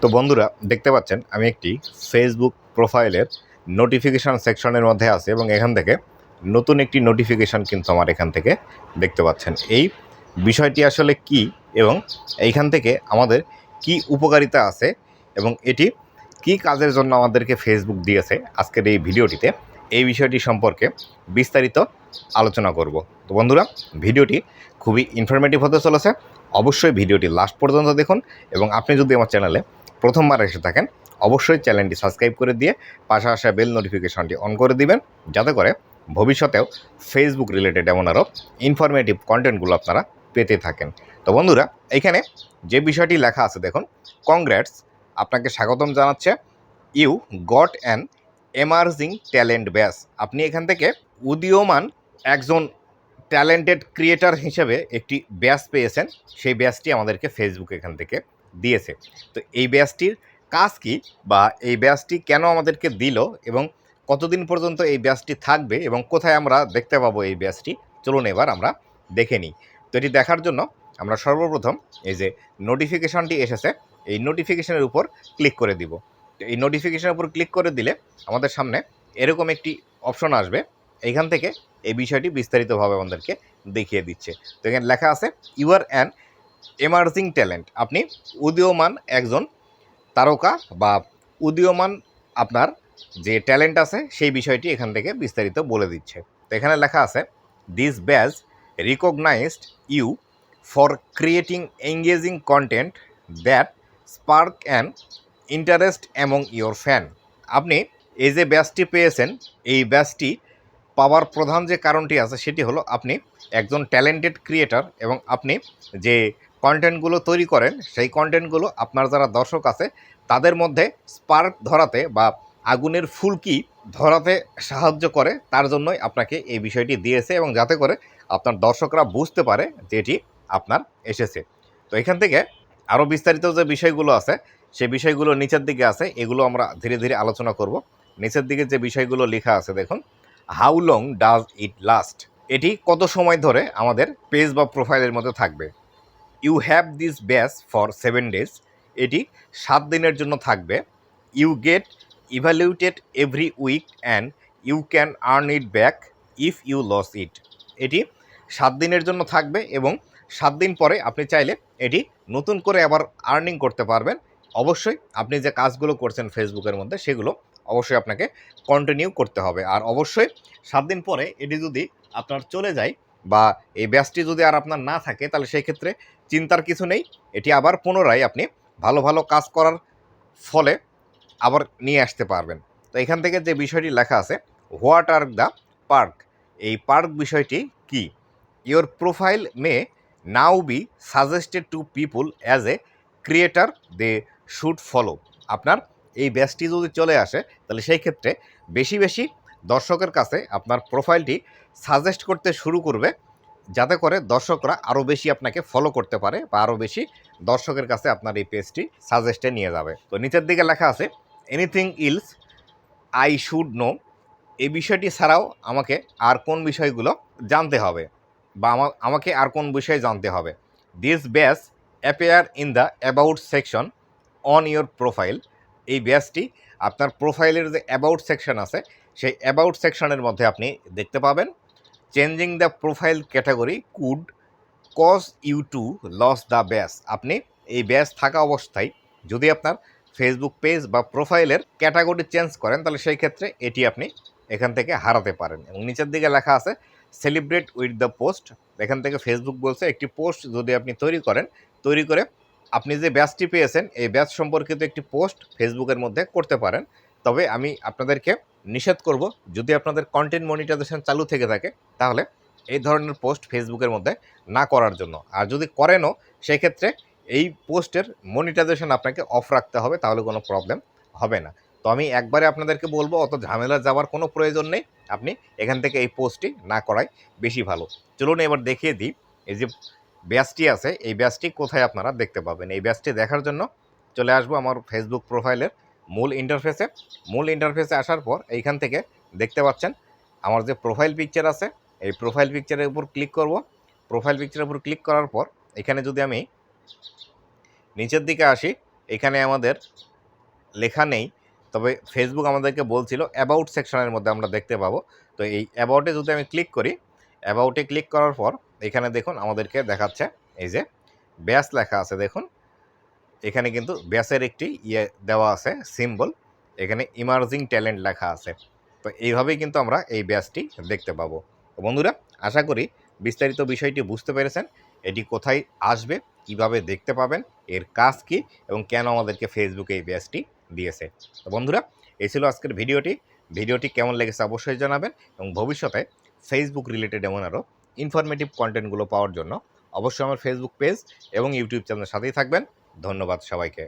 তো বন্ধুরা দেখতে পাচ্ছেন আমি একটি ফেসবুক প্রোফাইলের নোটিফিকেশান সেকশনের মধ্যে আছি এবং এখান থেকে নতুন একটি নোটিফিকেশান কিন্তু আমার এখান থেকে দেখতে পাচ্ছেন। এই বিষয়টি আসলে কি এবং এইখান থেকে আমাদের কি উপকারিতা আছে এবং এটি কি কাজের জন্য আমাদেরকে ফেসবুক দিয়েছে আজকের এই ভিডিওটিতে এই বিষয়টি সম্পর্কে বিস্তারিত আলোচনা করব। তো বন্ধুরা ভিডিওটি খুবই ইনফরমেটিভ হতে চলেছে, অবশ্যই ভিডিওটি লাস্ট পর্যন্ত দেখুন এবং আপনি যদি আমার চ্যানেলে প্রথমবার এসে থাকেন অবশ্যই চ্যানেলটি সাবস্ক্রাইব করে দিয়ে পাশে আসা বেল নোটিফিকেশনটি অন করে দিবেন, যাতে করে ভবিষ্যতেও ফেসবুক রিলেটেড এমন আরও ইনফরমেটিভ কন্টেন্টগুলো আপনারা পেতে থাকেন। তো বন্ধুরা এখানে যে বিষয়টি লেখা আছে দেখুন, কংগ্রেটস, আপনাকে স্বাগতম জানাচ্ছে, you got an emerging talent badge. আপনি এখান থেকে উদীয়মান একজন ট্যালেন্টেড ক্রিয়েটার হিসেবে একটি ব্যাচ পেয়েছেন। সেই ব্যাচটি আমাদেরকে ফেসবুক এখান থেকে দিয়েছে। তো এই ব্যাচটির কাজ কি বা এই ব্যাচটি কেন আমাদেরকে দিল এবং কতদিন পর্যন্ত এই ব্যাচটি থাকবে এবং কোথায় আমরা দেখতে পাবো এই ব্যাচটি, চলুন এবার আমরা দেখে নিই। তো এটি দেখার জন্য আমরা সর্বপ্রথম এই যে নোটিফিকেশনটি এসেছে এই নোটিফিকেশনের উপর ক্লিক করে দিব। তো এই নোটিফিকেশনের উপর ক্লিক করে দিলে আমাদের সামনে এরকম একটি অপশন আসবে। এইখান থেকে এই বিষয়টি বিস্তারিতভাবে আমাদেরকে দেখিয়ে দিচ্ছে। তো এখানে লেখা আছে you are an emerging talent. আপনি উদীয়মান একজন তারকা বা উদীয়মান আপনার যে ট্যালেন্ট আছে সেই বিষয়টি এখান থেকে বিস্তারিত বলে দিচ্ছে। তো এখানে লেখা আছে this badge recognised you for creating engaging content that spark an interest among your fan. আপনি এই যে ব্যাচটি পেয়েছেন এই ব্যাচটি পাওয়ার প্রধান যে কারণটি আছে সেটি হলো আপনি একজন ট্যালেন্টেড ক্রিয়েটার এবং আপনি যে কন্টেন্টগুলো তৈরি করেন সেই কন্টেন্টগুলো আপনার যারা দর্শক আছে তাদের মধ্যে স্পার্ক ধরাতে বা আগুনের ফুলকি ধরাতে সাহায্য করে, তার জন্যই আপনাকে এই বিষয়টি দিয়েছে এবং যাতে করে আপনার দর্শকরা বুঝতে পারে যে এটি আপনার এসেছে। তো এখান থেকে আরও বিস্তারিত যে বিষয়গুলো আছে সেই বিষয়গুলো নিচের দিকে আছে, এগুলো আমরা ধীরে ধীরে আলোচনা করব। নিচের দিকে যে বিষয়গুলো লেখা আছে দেখুন, how long does it last, এটি কত সময় ধরে আমাদের পেজ বা প্রোফাইলের মধ্যে থাকবে। You have this batch for 7 days, এটি 7 দিনের জন্য থাকবে। You get evaluated every week and you can earn it back if you lose it, এটি 7 দিনের জন্য থাকবে এবং 7 দিন পরে আপনি চাইলে এটি নতুন করে আবার আর্নিং করতে পারবেন। অবশ্যই আপনি যে কাজগুলো করছেন ফেসবুকের মধ্যে সেগুলো অবশ্যই আপনাকে কন্টিনিউ করতে হবে। আর অবশ্যই 7 দিন পরে এটি যদি আপনার চলে যায় বা এই ব্যাচটি যদি আর আপনার না থাকে তাহলে সেই ক্ষেত্রে চিন্তার কিছু নেই, এটি আবার পুনরায় আপনি ভালো ভালো কাজ করার ফলে আবার নিয়ে আসতে পারবেন। তো এখান থেকে যে বিষয়টি লেখা আছে হোয়াট আর দ্য পার্ক, এই পার্ক বিষয়টি কি। Your profile may now be suggested to people as a creator they should follow. আপনার এই ব্যাচটি যদি চলে আসে তাহলে সেই ক্ষেত্রে বেশি বেশি দর্শকের কাছে আপনার প্রোফাইলটি সাজেস্ট করতে শুরু করবে, যাতে করে দর্শকরা আরও বেশি আপনাকে ফলো করতে পারে বা আরও বেশি দর্শকের কাছে আপনার এই পেজটি সাজেস্টে নিয়ে যাবে। তো নিচের দিকে লেখা আছে anything else I should know, এই বিষয়টি ছাড়াও আমাকে আর কোন বিষয়গুলো জানতে হবে বা আমাকে আর কোন বিষয়ে জানতে হবে। This batch appear in the about section on your profile, এই ব্যাচটি আপনার প্রোফাইলের যে অ্যাবাউট সেকশন আছে সেই অ্যাবাউট সেকশনের মধ্যে আপনি দেখতে পাবেন। Changing the profile category could cause you to lose the badge, আপনি এই ব্যাচ থাকা অবস্থায় যদি আপনার ফেসবুক পেজ বা প্রোফাইলের ক্যাটাগরি চেঞ্জ করেন তাহলে সেই ক্ষেত্রে এটি আপনি এখান থেকে হারাতে পারেন। এবং নিচের দিকে লেখা আছে সেলিব্রেট উইথ দ্য পোস্ট, এখান থেকে ফেসবুক বলছে একটি পোস্ট যদি আপনি তৈরি করে আপনি যে ব্যাচটি পেয়েছেন এই ব্যাচ সম্পর্কিত একটি পোস্ট ফেসবুকের মধ্যে করতে পারেন। তবে আমি আপনাদেরকে নিষেধ করব, যদি আপনাদের কন্টেন্ট মনিটাইজেশন চালু থেকে থাকে তাহলে এই ধরনের পোস্ট ফেসবুকের মধ্যে না করার জন্য। আর যদি করেনও সেই ক্ষেত্রে এই পোস্টের মনিটাইজেশন আপনাকে অফ রাখতে হবে, তাহলে কোনো প্রবলেম হবে না। তো আমি একবারে আপনাদেরকে বলবো অত ঝামেলা যাওয়ার কোনো প্রয়োজন নেই, আপনি এখান থেকে এই পোস্টটি না করাই বেশি ভালো। চলুন এবার দেখিয়ে দিই এই যে ব্যাচটি আছে এই ব্যাচটি কোথায় আপনারা দেখতে পাবেন। এই ব্যাচটি দেখার জন্য চলে আসবো আমার ফেসবুক প্রোফাইলের মূল ইন্টারফেসে আসার পর এইখান থেকে দেখতে পাচ্ছেন আমার যে প্রোফাইল পিকচার আছে এই প্রোফাইল পিকচারের উপর ক্লিক করব। প্রোফাইল পিকচারের উপর ক্লিক করার পর এখানে যদি আমি নিচের দিকে আসি এখানে আমাদের লেখা নেই, তবে ফেসবুক আমাদেরকে বলছিল অ্যাবাউট সেকশনের মধ্যে আমরা দেখতে পাবো। তো এই অ্যাবাউটে যদি আমি ক্লিক করি, অ্যাবাউটে ক্লিক করার পর এখানে দেখুন আমাদেরকে দেখাচ্ছে এই যে ব্যাস লেখা আছে। দেখুন এখানে কিন্তু ব্যাসের একটি দেওয়া আছে সিম্বল, এখানে ইমার্জিং ট্যালেন্ট লেখা আছে। তো এইভাবেই কিন্তু আমরা এই ব্যাসটি দেখতে পাবো। তো বন্ধুরা, আশা করি বিস্তারিত বিষয়টি বুঝতে পেরেছেন। এটি কোথায় আসবে, কিভাবে দেখতে পাবেন, এর কাজ কি এবং কেন আমাদেরকে ফেসবুকে এই ব্যাসটি দিয়েছে। তো বন্ধুরা, এই ছিল আজকের ভিডিওটি কেমন লেগেছে অবশ্যই জানাবেন এবং ভবিষ্যতে ফেসবুক রিলেটেড এমন আরও ইনফরমেটিভ কন্টেন্টগুলো পাওয়ার জন্য অবশ্যই আমার ফেসবুক পেজ এবং ইউটিউব চ্যানেলের সাথেই থাকবেন। ধন্যবাদ সবাইকে।